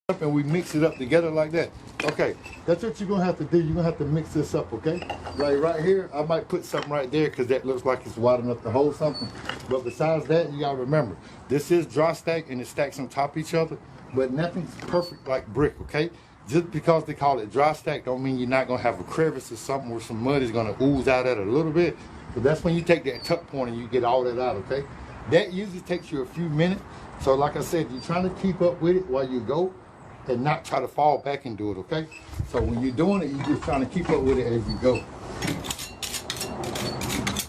up and we mix it up together like that. Okay, that's what you're gonna have to do. You're gonna have to mix this up, okay? Like right here, I might put something right there because that looks like it's wide enough to hold something. But besides that, you gotta remember, this is dry stack and it stacks on top of each other, but nothing's perfect like brick, okay? Just because they call it dry stack don't mean you're not gonna have a crevice or something where some mud is gonna ooze out at it a little bit. So that's when you take that tuck point and you get all that out, okay? That usually takes you a few minutes. So like I said, you're trying to keep up with it while you go and not try to fall back and do it, okay? So when you're doing it, you're just trying to keep up with it as you go.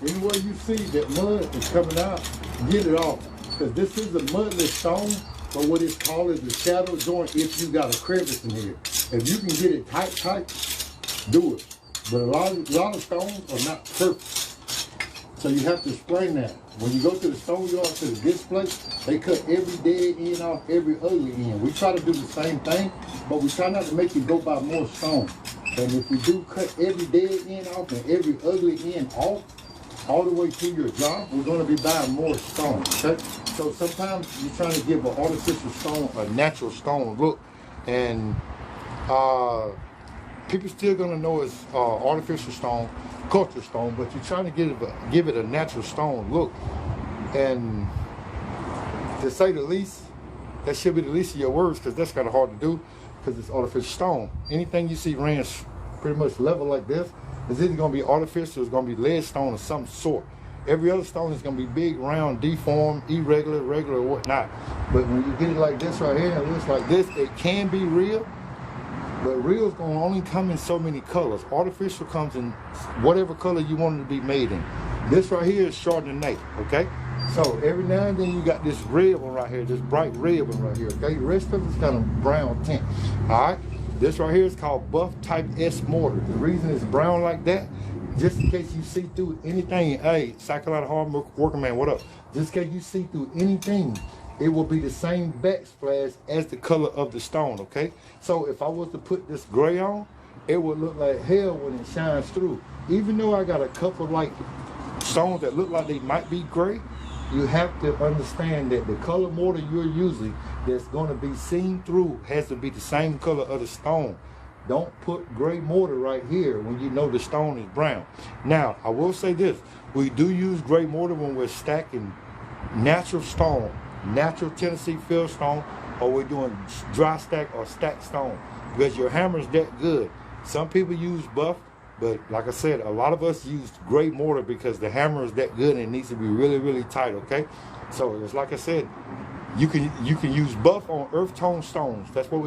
Anywhere you see that mud is coming out, get it off. Because this is a mudless stone, but what it's called is the shadow joint if you got a crevice in here. If you can get it tight, do it. But a lot of stones are not perfect. So you have to explain that. When you go to the stone yard, to the display, they cut every dead end off, every ugly end. We try to do the same thing, but we try not to make you go buy more stone. And if we do cut every dead end off and every ugly end off, all the way through your job, we're going to be buying more stone, okay? So sometimes you're trying to give an artificial stone a natural stone look, and people still going to know it's artificial stone, culture stone, but you're trying to give it a natural stone look. And to say the least, that should be the least of your words, because that's kind of hard to do because it's artificial stone. Anything you see ran pretty much level like this is either going to be artificial or it's going to be lead stone of some sort. Every other stone is going to be big, round, deformed, irregular, regular, or whatnot. But when you get it like this right here, it looks like this, it can be real. But real is going to only come in so many colors. Artificial comes in whatever color you want it to be made in. This right here is Chardonnay, okay? So every now and then you got this red one right here, this bright red one right here, okay? The rest of it's kind of brown tint, all right? This right here is called Buff Type S mortar. The reason it's brown like that, just in case you see through anything, hey, South Carolina hard working man, what up? Just in case you see through anything, it will be the same backsplash as the color of the stone, okay? So if I was to put this gray on, it would look like hell when it shines through. Even though I got a couple like stones that look like they might be gray, you have to understand that the color mortar you're using that's going to be seen through has to be the same color of the stone. Don't put gray mortar right here when you know the stone is brown. Now, I will say this. We do use gray mortar when we're stacking natural stone, natural Tennessee fieldstone, or we're doing dry stack or stacked stone, because your hammer is that good. Some people use buff, but like I said, a lot of us use gray mortar because the hammer is that good and it needs to be really, really tight, okay? So it's like I said, you can use buff on earth tone stones. That's what we